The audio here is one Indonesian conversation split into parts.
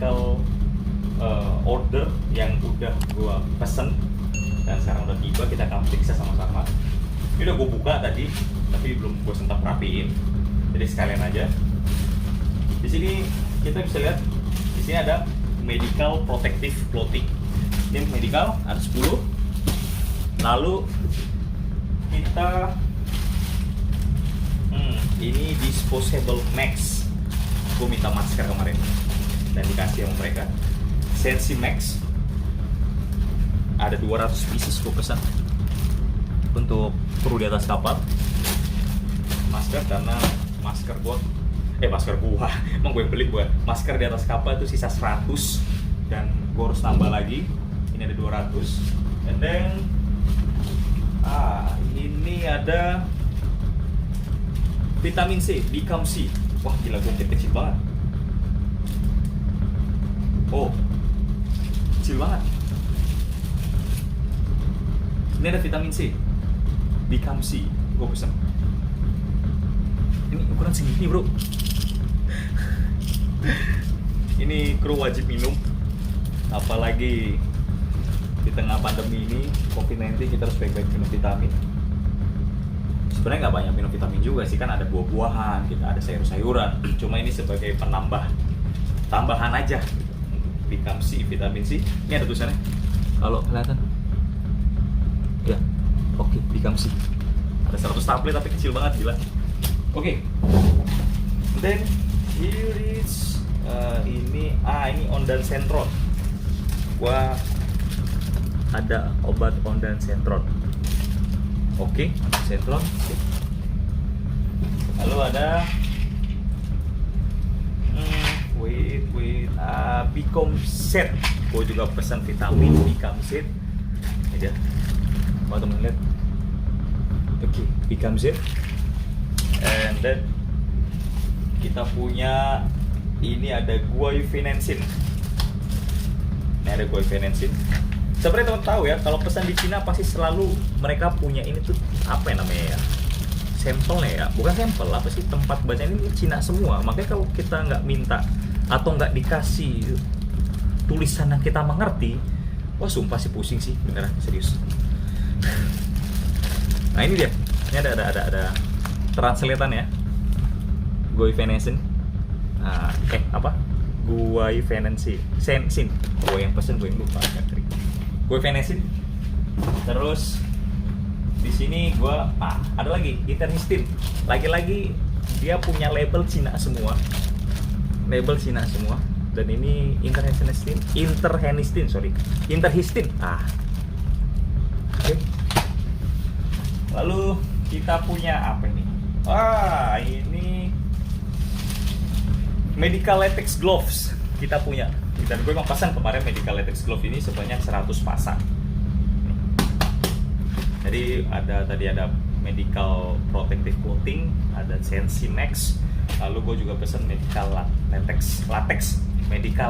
medical order yang udah gue pesen dan sekarang udah tiba. Kita akan periksa sama-sama. Ini udah gue buka tadi, tapi belum gue sempat rapiin. Jadi sekalian aja. Di sini kita bisa lihat, di sini ada medical protective clothing. Ini medical ada 10. Lalu kita ini disposable mask. Gue minta masker kemarin dan dikasih sama mereka. Sensi Max ada 200 pieces gue pesan untuk kru di atas kapal. Masker karena masker gua emang gue beli buat masker di atas kapal itu sisa 100 dan gue harus tambah lagi. Ini ada 200. And then ini ada vitamin C, Become C. Wah gila, gue kecil banget. Oh, kecil banget. Ini ada vitamin C, Become C. Gue pesen. Ini ukuran segini bro. Ini kru wajib minum. Apalagi di tengah pandemi ini COVID-19, kita harus baik-baik minum vitamin. Sebenarnya nggak banyak minum vitamin juga sih, kan ada buah-buahan, kita ada sayur-sayuran. Cuma ini sebagai tambahan aja. Become C, vitamin C. Ini ada tulisannya. Kalau kelihatan, ya, oke, Become C. Ada 100 tablet tapi kecil banget, gila. Oke. Then here is ini Ondan Sentron. Gua ada obat Ondan Sentron. Oke, Sentron. Lalu ada Become Set. Gue juga pesan vitamin Become Set. Ini dia. Mau temen lihat. Oke, Become Set. And then kita punya ini ada guaifenesin. Ini ada guaifenesin. Sebenarnya teman tahu ya, kalau pesan di Cina pasti selalu mereka punya ini tuh apa ya namanya ya? Sampelnya ya, bukan sampel, apa sih, tempat baca ini Cina semua. Makanya kalau kita nggak minta atau nggak dikasih tulisan yang kita mengerti, wah sumpah sih pusing sih, beneran serius. Nah ini dia, ini ada translatean ya, guaifenesin. Guaifenesin, sensin. Gue yang pesen, gue yang lupa. Guaifenesin. Terus di sini gue ada lagi interhistin. Lagi-lagi dia punya label Cina semua. Dan ini interhistin. Oke. Lalu kita punya apa ini? Ini medical latex gloves. Kita punya. Dan gue emang pasang kemarin medical latex glove ini sebanyak 100 pasang. Jadi tadi ada medical protective clothing, ada Sensi Max. Lalu gue juga pesan medical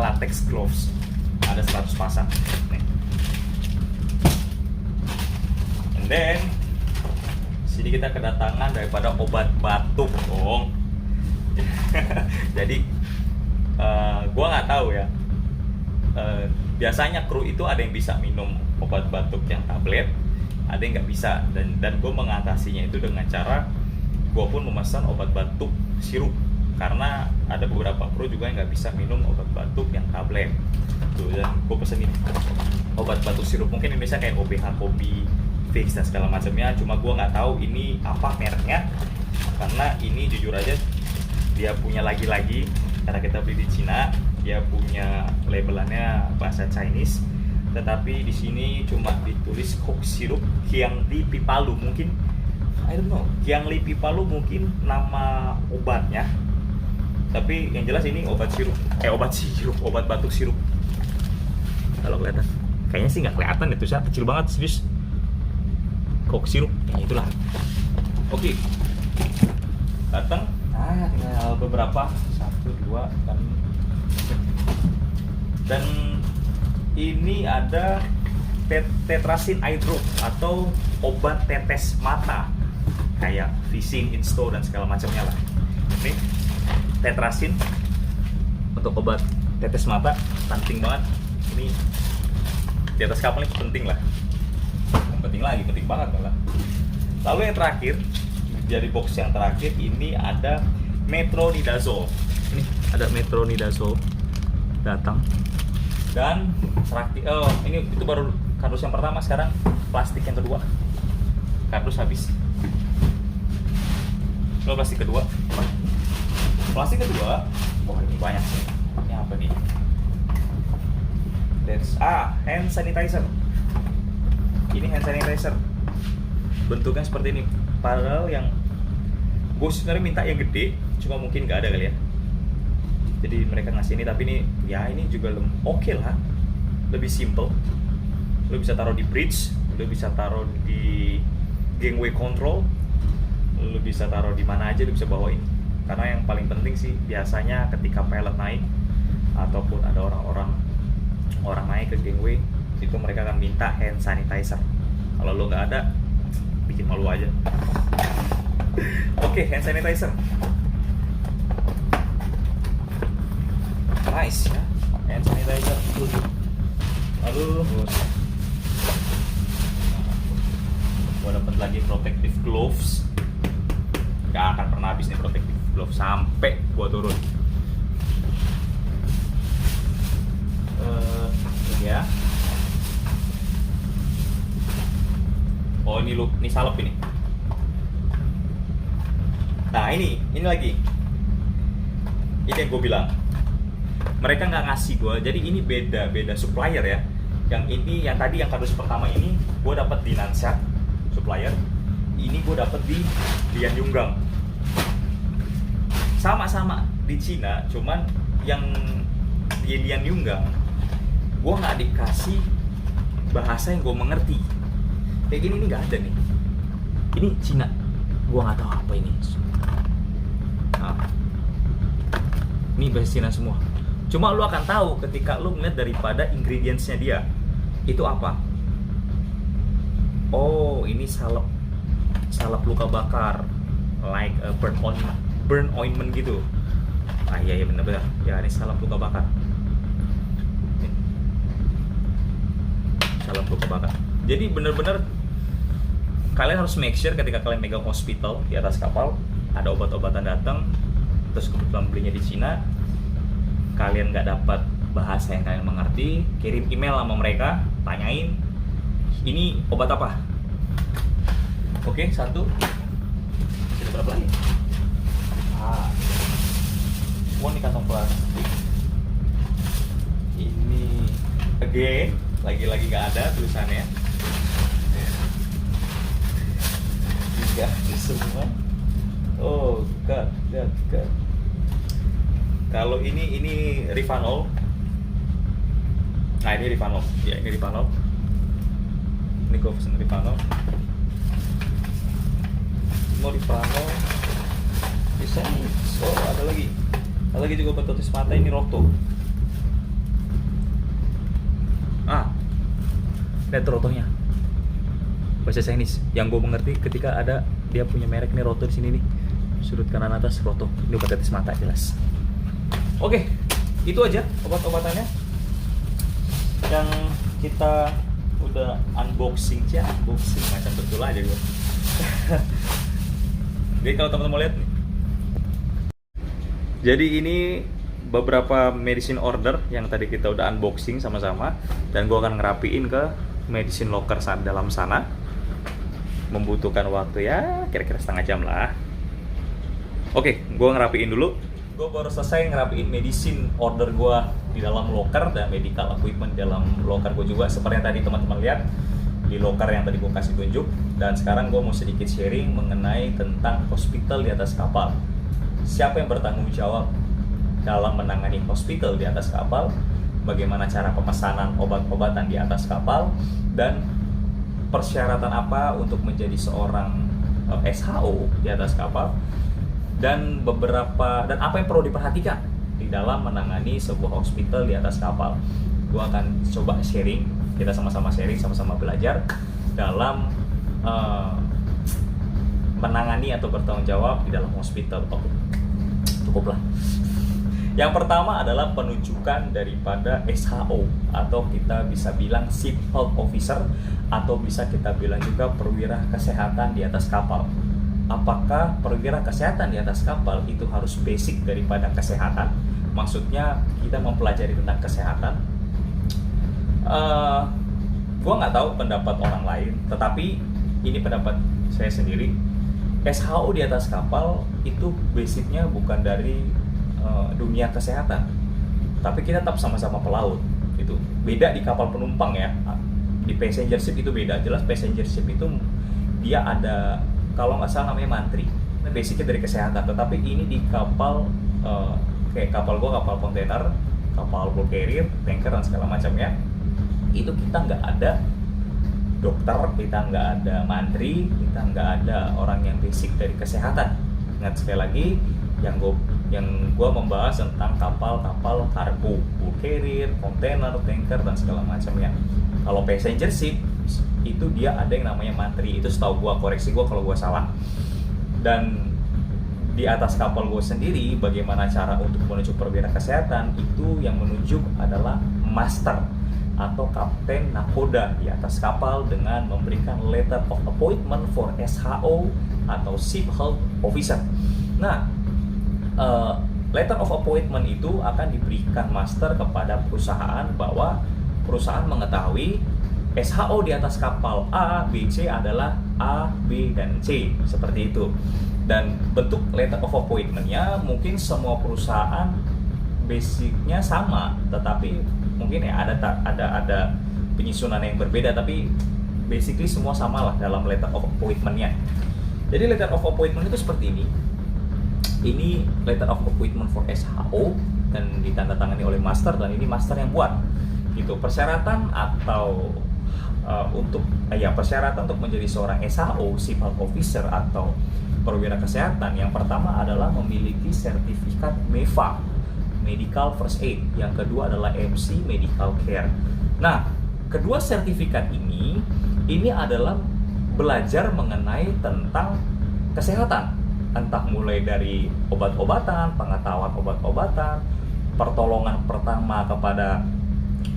latex gloves. Ada 100 pasang. Nih. And then sini kita kedatangan daripada obat batuk, dong. Jadi gue nggak tahu ya. Biasanya kru itu ada yang bisa minum obat batuk yang tablet, ada yang nggak bisa, dan gue mengatasinya itu dengan cara gue pun memesan obat batuk sirup, karena ada beberapa kru juga yang nggak bisa minum obat batuk yang tablet. Tuh, dan gue pesen ini obat batuk sirup, mungkin Indonesia kayak OBH, Kobi, Fix dan segala macamnya. Cuma gue nggak tahu ini apa mereknya, karena ini jujur aja dia punya lagi-lagi, karena kita beli di Cina. Dia punya labelannya bahasa Chinese, tetapi di sini cuma ditulis Coke sirup Qiangli Pipalu, mungkin I don't know, Qiangli Pipalu mungkin nama obatnya, tapi yang jelas ini obat batuk sirup. Kalau kelihatan, kayaknya sih nggak kelihatan itu, saya kecil banget serius. Coke sirup, ya itulah. Oke, datang. Tinggal beberapa, 1, 2, dan ini ada tetrasin eye drop atau obat tetes mata kayak Vicin, Insto dan segala macamnya lah. Ini tetrasin untuk obat tetes mata penting banget. Ini di atas kapal ini penting lah. Penting banget malah. Lalu yang terakhir, jadi box yang terakhir ini ada metronidazole. Ini ada metronidazole datang. Dan terakhir, ini itu baru kardus yang pertama, sekarang plastik yang kedua. Kardus habis. Lalu plastik kedua. Plastik kedua, wah ini banyak sih. Ini apa nih? Hand sanitizer. Ini hand sanitizer. Bentuknya seperti ini. Padahal yang gue sebenarnya minta yang gede, cuma mungkin nggak ada kali ya. Jadi mereka ngasih ini, tapi ini ya ini juga oke lah, lebih simple. Lo bisa taruh di bridge, lo bisa taruh di gangway control, lo bisa taruh di mana aja, lo bisa bawa ini. Karena yang paling penting sih biasanya ketika pilot naik ataupun ada orang naik ke gangway, itu mereka akan minta hand sanitizer. Kalau lo nggak ada, bikin malu aja. Oke, hand sanitizer. Nice ya, hand sanitizer. Lalu gua dapat lagi protective gloves. Gak akan pernah habis nih protective gloves sampai gua turun. Ini ya. Oh ini salep ini. Nah ini lagi. Ini yang gue bilang. Mereka nggak ngasih gue, jadi ini beda supplier ya. Yang ini, yang tadi yang kardus pertama ini gue dapat di Nansha supplier. Ini gue dapat di Lian Yunggang. Sama-sama di Cina, cuman yang di Lian Yunggang gue nggak dikasih bahasa yang gue mengerti. Kayak gini ini nggak ada nih. Ini Cina, gue nggak tahu apa ini. Nah, ini bahasa Cina semua. Cuma lu akan tahu ketika lu ngeliat daripada ingredients-nya dia. Itu apa? Oh, ini salep luka bakar, like a burn ointment gitu. Ah iya benar. Ya ini salep luka bakar. Salep luka bakar. Jadi bener-bener kalian harus make sure ketika kalian megang hospital di atas kapal, ada obat-obatan datang, terus kebetulan belinya di Cina, kalian nggak dapat bahasa yang kalian mengerti, kirim email sama mereka, tanyain ini obat apa. Oke, satu. Masih ada berapa lagi? Ini kantong plastik. Ini again, lagi-lagi nggak ada tulisannya. Tiga semua. Oh, God. Kalau ini Rivanol. Nah ini Rivanol. Ya ini Rivanol. Ini gue pesen Rivanol. Mau Rivanol. Bisa nih. Oh ada lagi juga obat tetes mata, ini Roto. Lihat Rotonya. Bahasa Chinese. Yang gue mengerti ketika ada dia punya merek nih Roto di sini nih. Sudut kanan atas Roto. Ini obat tetes mata jelas. Oke, itu aja obat-obatannya yang kita udah unboxing macam betul aja gue. Jadi kalau teman-teman mau lihat nih, jadi ini beberapa medicine order yang tadi kita udah unboxing sama-sama, dan gue akan ngerapiin ke medicine locker dalam sana. Membutuhkan waktu ya kira-kira setengah jam lah. Oke, gue ngerapiin dulu. Gue baru selesai ngerapiin medicine order gue di dalam locker dan medical equipment dalam locker gue juga, seperti yang tadi teman-teman lihat di locker yang tadi gue kasih tunjuk. Dan sekarang gue mau sedikit sharing mengenai tentang hospital di atas kapal. Siapa yang bertanggung jawab dalam menangani hospital di atas kapal, bagaimana cara pemesanan obat-obatan di atas kapal, dan persyaratan apa untuk menjadi seorang SHO di atas kapal, dan apa yang perlu diperhatikan di dalam menangani sebuah hospital di atas kapal. Gue akan coba sharing, kita sama-sama sharing, sama-sama belajar dalam menangani atau bertanggung jawab di dalam hospital. Cukuplah. Yang pertama adalah penunjukan daripada SHO atau kita bisa bilang Ship Health Officer atau bisa kita bilang juga perwira kesehatan di atas kapal. Apakah perwira kesehatan di atas kapal itu harus basic daripada kesehatan? Maksudnya kita mempelajari tentang kesehatan. Gue nggak tahu pendapat orang lain, tetapi ini pendapat saya sendiri. SHO di atas kapal itu basicnya bukan dari dunia kesehatan, tapi kita tetap sama-sama pelaut. Itu beda di kapal penumpang ya. Di passenger ship itu beda. Jelas passenger ship itu dia ada, kalau nggak salah namanya mantri. Nah, basicnya dari kesehatan. Tetapi ini di kapal kayak kapal gua, kapal kontainer, kapal bulk carrier, tanker dan segala macamnya. Itu kita nggak ada dokter, kita nggak ada mantri, kita nggak ada orang yang basic dari kesehatan. Ingat sekali lagi, yang gue membahas tentang kapal-kapal kargo, bulk carrier, kontainer, tanker dan segala macamnya. Kalau passenger ship itu dia ada yang namanya mantri, itu setahu gue, koreksi gue kalau gue salah. Dan di atas kapal gue sendiri, bagaimana cara untuk menuju perwira kesehatan, itu yang menunjuk adalah master atau kapten nakoda di atas kapal dengan memberikan letter of appointment for SHO atau Ship Health Officer. Nah, letter of appointment itu akan diberikan master kepada perusahaan bahwa perusahaan mengetahui SHO di atas kapal A, B, C adalah A, B, dan C, seperti itu. Dan bentuk letter of appointment-nya mungkin semua perusahaan basicnya sama, tetapi mungkin ya ada penyusunan yang berbeda, tapi basically semua sama lah dalam letter of appointment-nya. Jadi letter of appointment itu seperti ini. Ini letter of appointment for SHO dan ditandatangani oleh master, dan ini master yang buat. Gitu. Persyaratan atau persyaratan untuk menjadi seorang SHO, Ship Health Officer atau perwira kesehatan, yang pertama adalah memiliki sertifikat MEFA, Medical First Aid. Yang kedua adalah MC, Medical Care. Nah, kedua sertifikat ini adalah belajar mengenai tentang kesehatan, entah mulai dari obat-obatan, pengetahuan obat-obatan, pertolongan pertama kepada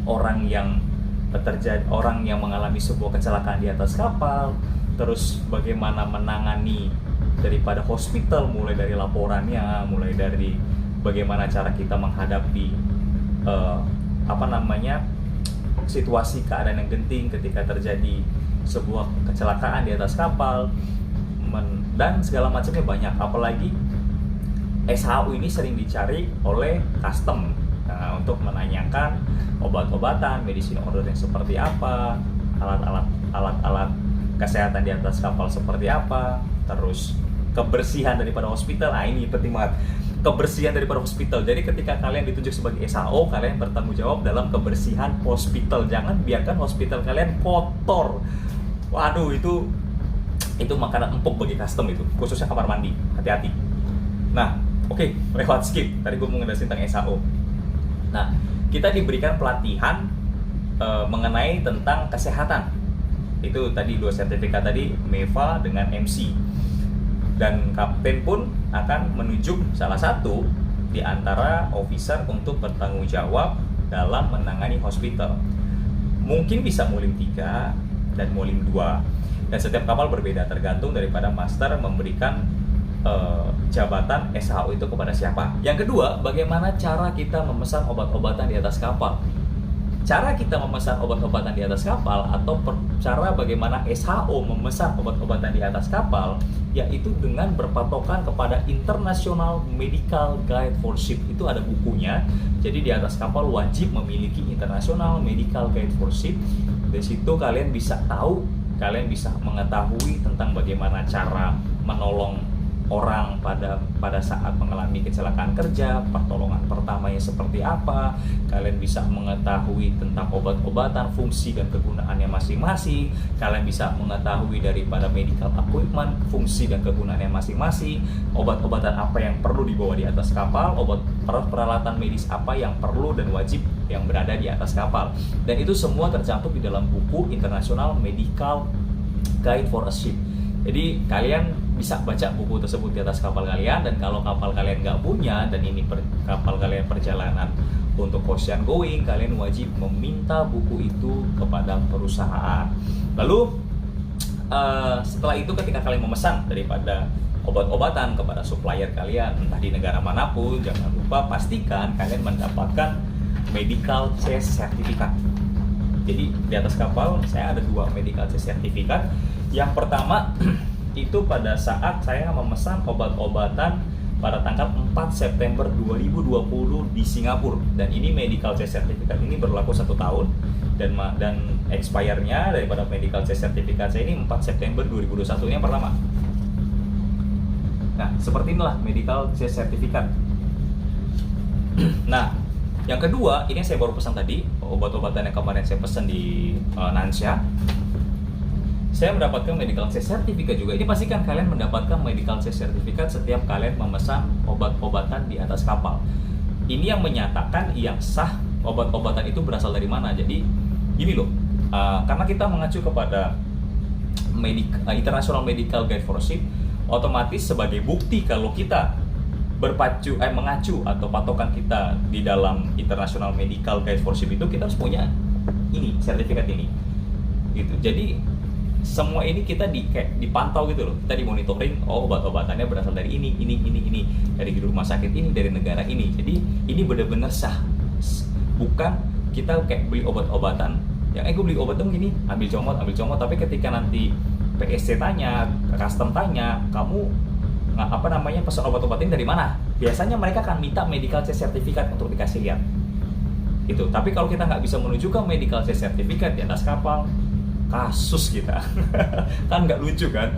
orang yang mengalami sebuah kecelakaan di atas kapal, terus bagaimana menangani daripada hospital, mulai dari laporannya, mulai dari bagaimana cara kita menghadapi situasi keadaan yang genting ketika terjadi sebuah kecelakaan di atas kapal, dan segala macamnya banyak. Apalagi SHO ini sering dicari oleh custom untuk menanyakan obat-obatan, medicine order yang seperti apa, alat-alat kesehatan di atas kapal seperti apa, terus kebersihan daripada hospital. Nah, ini penting banget, kebersihan daripada hospital. Jadi ketika kalian ditunjuk sebagai SHO, kalian bertanggung jawab dalam kebersihan hospital. Jangan biarkan hospital kalian kotor. Waduh, itu makanan empuk bagi custom, itu khususnya kamar mandi. Hati-hati. Nah, oke, lewat skip. Tadi gue mau ngejelasin tentang SHO. Nah, kita diberikan pelatihan mengenai tentang kesehatan. Itu tadi 2 sertifikat tadi, MEFA dengan MC. Dan kapten pun akan menunjuk salah satu di antara officer untuk bertanggung jawab dalam menangani hospital. Mungkin bisa mulim 3 dan mulim 2. Dan setiap kapal berbeda tergantung daripada master memberikan jabatan SHO itu kepada siapa. Yang kedua, bagaimana cara kita memesan obat-obatan di atas kapal. Cara kita memesan obat-obatan di atas kapal atau cara bagaimana SHO memesan obat-obatan di atas kapal, yaitu dengan berpatokan kepada International Medical Guide for Ship. Itu ada bukunya. Jadi di atas kapal wajib memiliki International Medical Guide for Ship. Di situ kalian bisa tahu, kalian bisa mengetahui tentang bagaimana cara menolong orang pada saat mengalami kecelakaan kerja, pertolongan pertamanya seperti apa. Kalian bisa mengetahui tentang obat-obatan, fungsi dan kegunaannya masing-masing. Kalian bisa mengetahui daripada medical equipment, fungsi dan kegunaannya masing-masing. Obat-obatan apa yang perlu dibawa di atas kapal, peralatan medis apa yang perlu dan wajib yang berada di atas kapal. Dan itu semua tercantum di dalam buku International Medical Guide for a Ship. Jadi kalian bisa baca buku tersebut di atas kapal kalian. Dan kalau kapal kalian nggak punya dan ini kapal kalian perjalanan untuk ocean going, kalian wajib meminta buku itu kepada perusahaan. Lalu setelah itu ketika kalian memesan daripada obat-obatan kepada supplier kalian entah di negara manapun, jangan lupa pastikan kalian mendapatkan medical case certificate. Jadi di atas kapal saya ada 2 medical case certificate. Yang pertama itu pada saat saya memesan obat-obatan pada tanggal 4 September 2020 di Singapura, dan ini medical case certificate ini berlaku 1 tahun dan expire-nya daripada medical case certificate saya ini 4 September 2021. Ini yang pertama. Nah, seperti inilah medical case certificate. Nah, yang kedua, ini yang saya baru pesan tadi, obat-obatan yang kemarin saya pesan di Nansha. Saya mendapatkan medical case certificate juga. Ini pastikan kalian mendapatkan medical case certificate setiap kalian memesan obat-obatan di atas kapal. Ini yang menyatakan yang sah obat-obatan itu berasal dari mana. Jadi, gini loh, karena kita mengacu kepada International Medical Guide for Ship, otomatis sebagai bukti kalau kita mengacu atau patokan kita di dalam International Medical Guide for Ship itu kita harus punya ini, sertifikat ini gitu. Jadi semua ini kita kayak dipantau gitu loh, kita dimonitoring, obat-obatannya berasal dari ini, dari rumah sakit ini, dari negara ini. Jadi ini benar-benar sah, bukan kita kayak beli obat-obatan yang gue beli obat dong gini, ambil comot, tapi ketika nanti PSC tanya, custom tanya, kamu pesan obat-obat ini dari mana? Biasanya mereka akan minta medical case certificate untuk dikasih lihat. Itu. Tapi kalau kita nggak bisa menunjukkan medical case certificate di atas kapal, kasus kita. Kan nggak lucu kan?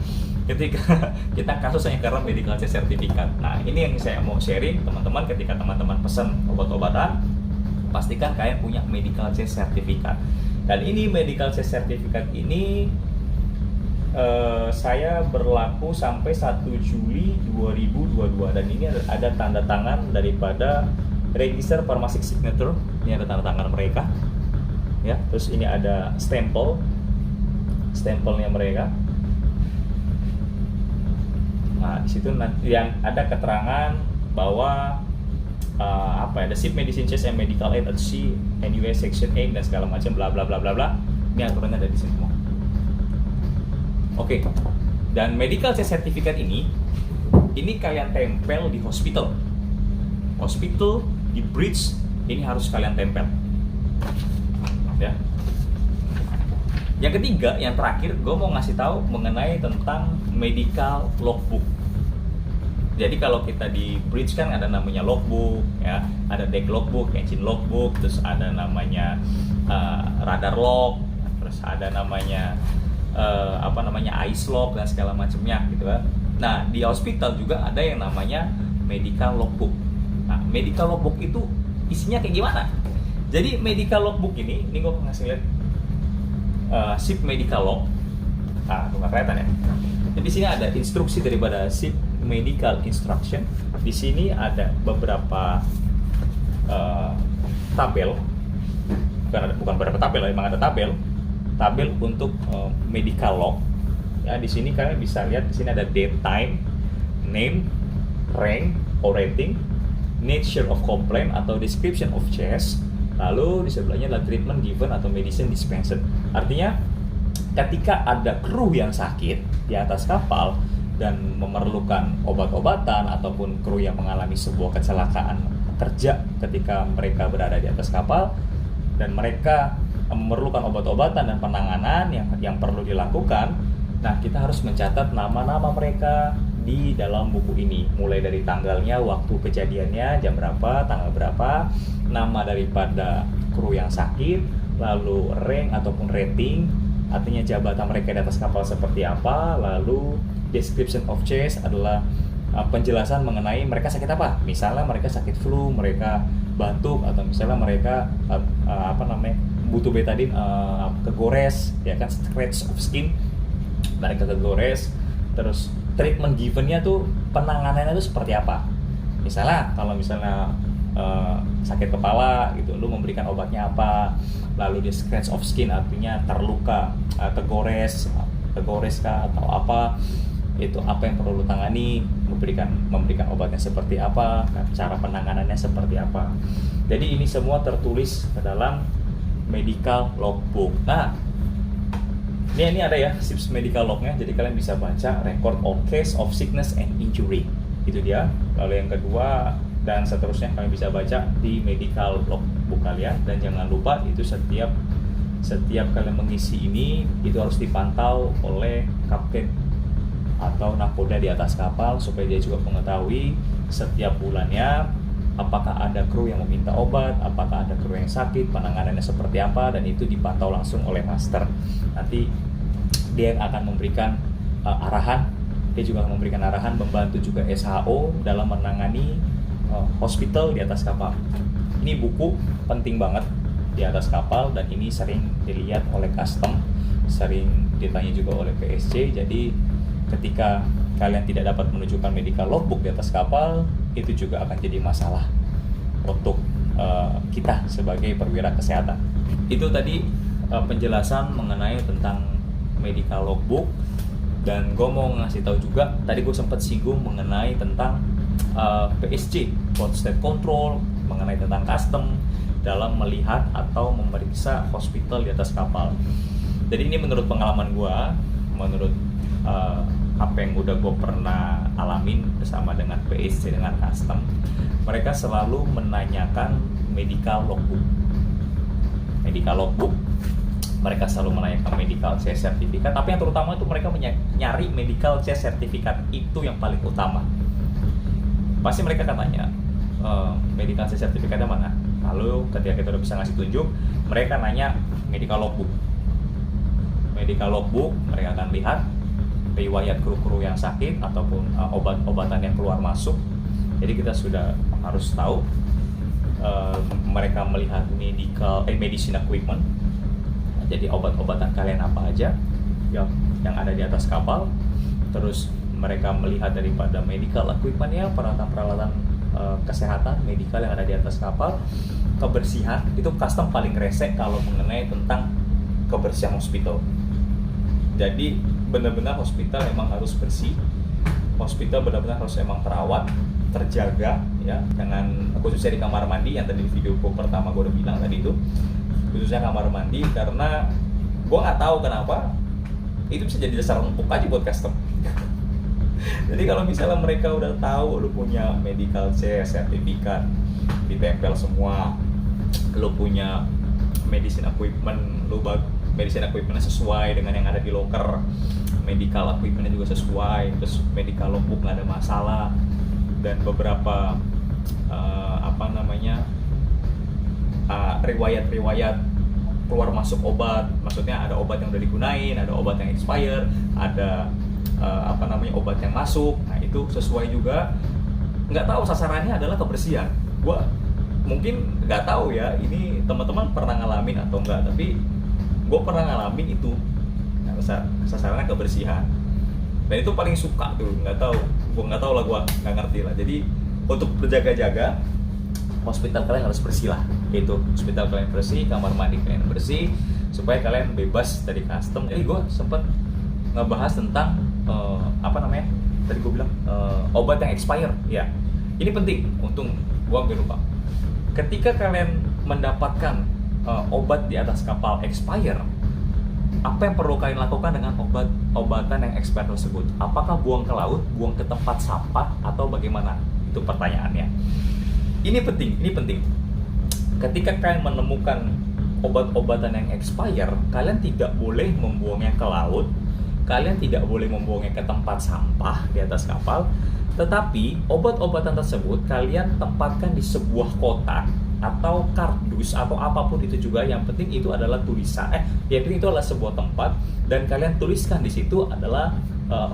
Ketika kita kasus hanya karena medical case certificate. Nah, ini yang saya mau sharing teman-teman, ketika teman-teman pesan obat-obatan, pastikan kalian punya medical case certificate. Dan ini medical case certificate ini saya berlaku sampai 1 Juli 2022, dan ini ada tanda tangan daripada Register Pharmacy Signature. Ini ada tanda tangan mereka ya. Terus ini ada stempelnya mereka. Nah, di situ yang ada keterangan bahwa the ship medicine chest and medical aid at sea and US section 8 dan segala macam bla bla bla bla bla. Ini aturannya ada di sini semua. Oke. Dan medical case certificate ini kalian tempel di hospital, di bridge, ini harus kalian tempel ya. Yang ketiga, yang terakhir, gue mau ngasih tahu mengenai tentang medical logbook. Jadi kalau kita di bridge kan ada namanya logbook ya, ada deck logbook, engine logbook, terus ada namanya radar log, terus ada namanya ice log dan segala macamnya gitu kan. Nah, di hospital juga ada yang namanya medical logbook. Nah, medical logbook itu isinya kayak gimana? Jadi medical logbook ini gue ngasih lihat ship medical log. Nah, itu nggak kelihatan ya. Jadi sini ada instruksi daripada ship medical instruction. Di sini ada beberapa tabel. Bukan beberapa tabel, memang ada tabel untuk medical log. Ya, di sini kalian bisa lihat, di sini ada date, time, name, rank or rating, nature of complaint atau description of case. Lalu di sebelahnya adalah treatment given atau medicine dispensed. Artinya ketika ada kru yang sakit di atas kapal dan memerlukan obat-obatan, ataupun kru yang mengalami sebuah kecelakaan kerja ketika mereka berada di atas kapal dan mereka memerlukan obat-obatan dan penanganan yang perlu dilakukan, nah kita harus mencatat nama-nama mereka di dalam buku ini, mulai dari tanggalnya, waktu kejadiannya, jam berapa, tanggal berapa, nama daripada kru yang sakit, lalu rank ataupun rating, artinya jabatan mereka di atas kapal seperti apa, lalu description of case adalah penjelasan mengenai mereka sakit apa. Misalnya mereka sakit flu, mereka batuk, atau misalnya mereka butuh betadine, kegores, ya kan, scratch of skin, mereka kegores. Terus treatment given-nya tuh, penanganannya tuh seperti apa. Misalnya kalau sakit kepala gitu, lu memberikan obatnya apa. Lalu dia scratch of skin artinya terluka, kegores kah atau apa. itu apa yang perlu lu tangani, memberikan obatnya seperti apa, cara penanganannya seperti apa. Jadi ini semua tertulis ke dalam medical logbook. Nah, ini ada ya SIPS medical lognya, jadi kalian bisa baca record of case of sickness and injury, itu dia. Lalu yang kedua dan seterusnya kalian bisa baca di medical logbook kalian. Dan jangan lupa itu setiap kalian mengisi ini itu harus dipantau oleh kapten atau nakoda di atas kapal, supaya dia juga mengetahui setiap bulannya apakah ada kru yang meminta obat, apakah ada kru yang sakit, penanganannya seperti apa, dan itu dipantau langsung oleh master. Nanti dia yang akan memberikan arahan, dia juga akan memberikan arahan, membantu juga SHO dalam menangani hospital di atas kapal. Ini buku penting banget di atas kapal, dan ini sering dilihat oleh custom, sering ditanya juga oleh PSC. Jadi ketika kalian tidak dapat menunjukkan medical logbook di atas kapal, itu juga akan jadi masalah untuk kita sebagai perwira kesehatan. Itu tadi penjelasan mengenai tentang medical logbook. Dan gue mau ngasih tahu juga, tadi gue sempat singgung mengenai tentang PSC, Port State Control, mengenai tentang custom dalam melihat atau memeriksa hospital di atas kapal. Jadi ini menurut pengalaman gue, menurut apa yang udah gue pernah alamin bersama dengan PSC, dengan custom, mereka selalu menanyakan medical logbook. Mereka selalu menanyakan medical C certificate, tapi yang terutama itu mereka nyari medical C certificate, itu yang paling utama. Pasti mereka akan tanya medical C certificate mana. Lalu ketika kita udah bisa ngasih tunjuk, mereka nanya medical logbook. Mereka akan lihat riwayat kru-kru yang sakit ataupun obat-obatan yang keluar masuk. Jadi kita sudah harus tahu. Mereka melihat medicine equipment. Jadi obat-obatan kalian apa aja yang ada di atas kapal. Terus mereka melihat daripada medical equipment ya, peralatan-peralatan kesehatan medikal yang ada di atas kapal. Kebersihan, itu custom paling resek kalau mengenai tentang kebersihan hospital. Jadi benar-benar hospital memang harus bersih, hospital benar-benar harus emang terawat, terjaga ya, dengan khususnya di kamar mandi yang tadi di video pertama gue udah bilang tadi itu, khususnya kamar mandi, karena gue nggak tahu kenapa itu bisa jadi dasar empuk aja buat custom. Jadi kalau misalnya mereka udah tahu lu punya medical C sertifikat, ditempel semua, lu punya medicine equipment, medicine equipment sesuai dengan yang ada di locker, medical equipment juga sesuai, terus medical logbook nggak ada masalah, dan beberapa riwayat keluar masuk obat, maksudnya ada obat yang udah digunain, ada obat yang expire, ada obat yang masuk, nah itu sesuai juga. Nggak tahu sasarannya adalah kebersihan. Gua mungkin nggak tahu ya, ini teman-teman pernah ngalamin atau enggak, tapi gue pernah ngalamin itu. Nah, sasarannya kebersihan, dan itu paling suka tuh. Gue nggak tahu lah, gue nggak ngerti lah. Jadi untuk berjaga-jaga, hospital kalian harus bersih lah. Itu hospital kalian bersih, kamar mandi kalian bersih, supaya kalian bebas dari custom. Jadi gue sempet ngebahas tentang tadi gue bilang obat yang expire ya. Ini penting, untung gue hampir lupa. Ketika kalian mendapatkan obat di atas kapal expire, apa yang perlu kalian lakukan dengan obat-obatan yang expire tersebut? Apakah buang ke laut, buang ke tempat sampah, atau bagaimana? Itu pertanyaannya. Ini penting. Ketika kalian menemukan obat-obatan yang expire, kalian tidak boleh membuangnya ke laut, kalian tidak boleh membuangnya ke tempat sampah di atas kapal, tetapi obat-obatan tersebut kalian tempatkan di sebuah kotak atau kardus atau apapun itu juga. Yang penting itu adalah tulisan, yang penting itu adalah sebuah tempat, dan kalian tuliskan di situ adalah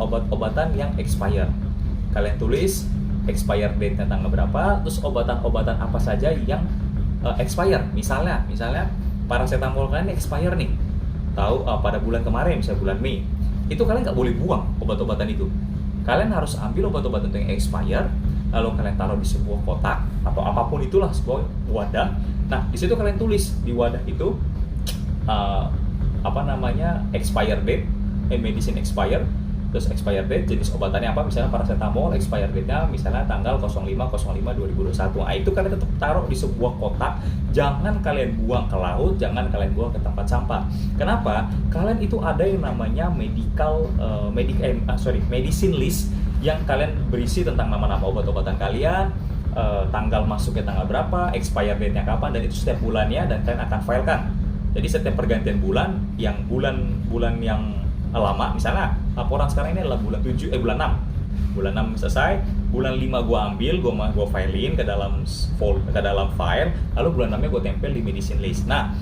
obat-obatan yang expire. Kalian tulis expire date tanggal berapa, terus obatan-obatan apa saja yang expire. Misalnya paracetamol kalian expire nih, tahu pada bulan kemarin, misalnya bulan Mei, itu kalian nggak boleh buang obat-obatan itu. Kalian harus ambil obat-obatan yang expire, lalu kalian taruh di sebuah kotak atau apapun itulah, sebuah wadah. Nah, di situ kalian tulis di wadah itu expire date, medicine expire, Terus expired date, jenis obatannya apa, misalnya paracetamol, expired date-nya misalnya tanggal 05/05/2021. Nah, itu kalian tetap taruh di sebuah kotak, jangan kalian buang ke laut, jangan kalian buang ke tempat sampah. Kenapa? Kalian itu ada yang namanya medicine list yang kalian berisi tentang nama-nama obat-obatan kalian, tanggal masuknya tanggal berapa, expired date-nya kapan, dan itu setiap bulannya, dan kalian akan filekan. Jadi setiap pergantian bulan, yang bulan yang lama, misalnya laporan sekarang ini adalah bulan 6 selesai, bulan 5 gue ambil, gue filein ke dalam file, lalu bulan 6 nya gue tempel di medicine list. Nah,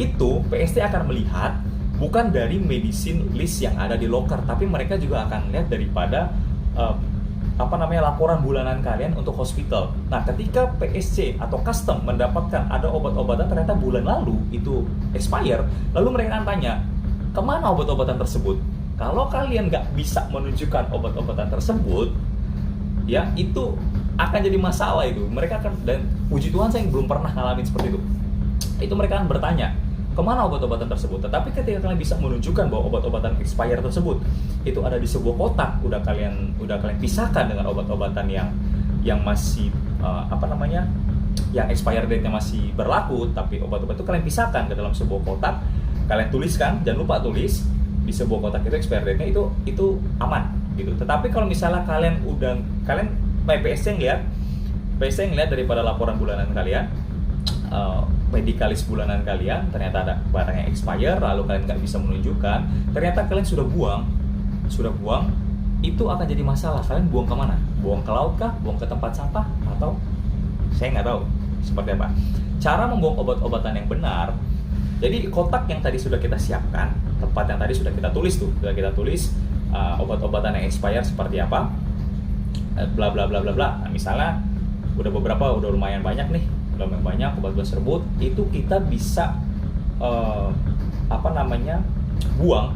itu PST akan melihat bukan dari medicine list yang ada di locker, tapi mereka juga akan lihat daripada laporan bulanan kalian untuk hospital. Nah, ketika PSC atau custom mendapatkan ada obat-obatan ternyata bulan lalu itu expire, lalu mereka akan tanya, kemana obat-obatan tersebut? Kalau kalian nggak bisa menunjukkan obat-obatan tersebut, ya itu akan jadi masalah itu. Mereka akan, dan puji Tuhan saya belum pernah ngalamin seperti itu. Itu mereka akan bertanya, kemana obat-obatan tersebut? Tetapi ketika kalian bisa menunjukkan bahwa obat-obatan expire tersebut itu ada di sebuah kotak, udah kalian pisahkan dengan obat-obatan yang masih yang expire date-nya masih berlaku, tapi obat-obat itu kalian pisahkan ke dalam sebuah kotak, kalian tuliskan, jangan lupa tulis di sebuah kotak itu expire date-nya itu aman gitu. Tetapi kalau misalnya kalian PSC ngeliat daripada laporan bulanan kalian, medikalis bulanan kalian, ternyata ada barang yang expire, lalu kalian nggak bisa menunjukkan, ternyata kalian sudah buang, itu akan jadi masalah. Kalian buang kemana? Buang ke laut kah? Buang ke tempat sampah? Atau saya nggak tahu seperti apa. Cara membuang obat-obatan yang benar, jadi kotak yang tadi sudah kita siapkan, tempat yang tadi sudah kita tulis obat-obatan yang expire seperti apa, bla bla bla bla bla. Nah, misalnya udah lumayan banyak obat-obat tersebut, itu kita bisa buang,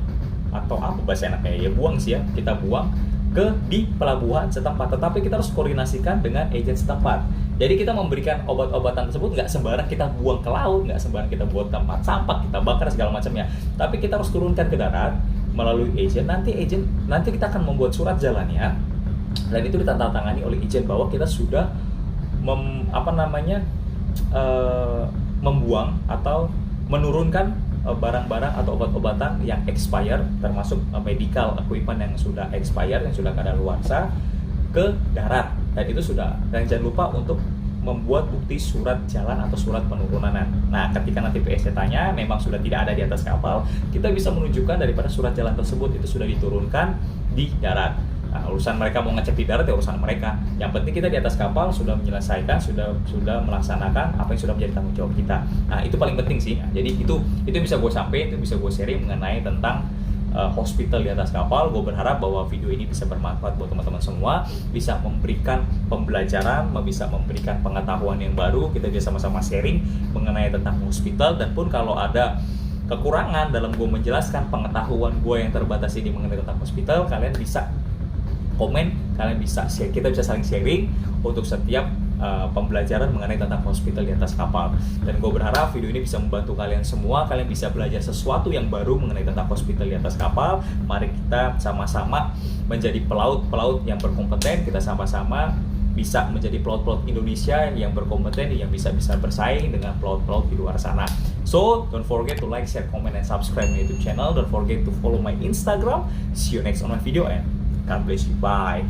atau apa bahasa enaknya ya, buang sih ya, kita buang di pelabuhan setempat. Tetapi kita harus koordinasikan dengan agen setempat. Jadi kita memberikan obat-obatan tersebut nggak sembarang kita buang ke laut, nggak sembarang kita buat tempat sampah, kita bakar segala macamnya. Tapi kita harus turunkan ke darat melalui agen. Nanti kita akan membuat surat jalannya, dan itu ditandatangani oleh agen bahwa kita sudah membuang atau menurunkan barang-barang atau obat-obatan yang expired, termasuk medical equipment yang sudah expired, yang sudah kadaluarsa, ke darat. Dan itu sudah, dan jangan lupa untuk membuat bukti surat jalan atau surat penurunan. Nah, ketika nanti PSC tanya, memang sudah tidak ada di atas kapal, kita bisa menunjukkan daripada surat jalan tersebut itu sudah diturunkan di darat. Nah, urusan mereka mau ngecek di darat ya urusan mereka. Yang penting kita di atas kapal sudah menyelesaikan, sudah melaksanakan apa yang sudah menjadi tanggung jawab kita. Nah, itu paling penting sih. Nah, jadi itu bisa gue sampaikan, itu bisa gue sharing mengenai tentang hospital di atas kapal. Gue berharap bahwa video ini bisa bermanfaat buat teman-teman semua, bisa memberikan pembelajaran, bisa memberikan pengetahuan yang baru. Kita bisa sama-sama sharing mengenai tentang hospital, dan pun kalau ada kekurangan dalam gue menjelaskan pengetahuan gue yang terbatas ini mengenai tentang hospital, kalian bisa komen, kalian bisa share, kita bisa saling sharing untuk setiap pembelajaran mengenai tentang hospital di atas kapal. Dan gue berharap video ini bisa membantu kalian semua, kalian bisa belajar sesuatu yang baru mengenai tentang hospital di atas kapal. Mari kita sama-sama menjadi pelaut yang berkompeten, kita sama-sama bisa menjadi pelaut-pelaut Indonesia yang berkompeten, yang bisa bersaing dengan pelaut-pelaut di luar sana. So, don't forget to like, share, comment, and subscribe my YouTube channel. Don't forget to follow my Instagram. See you next on my video, and God bless you. Bye.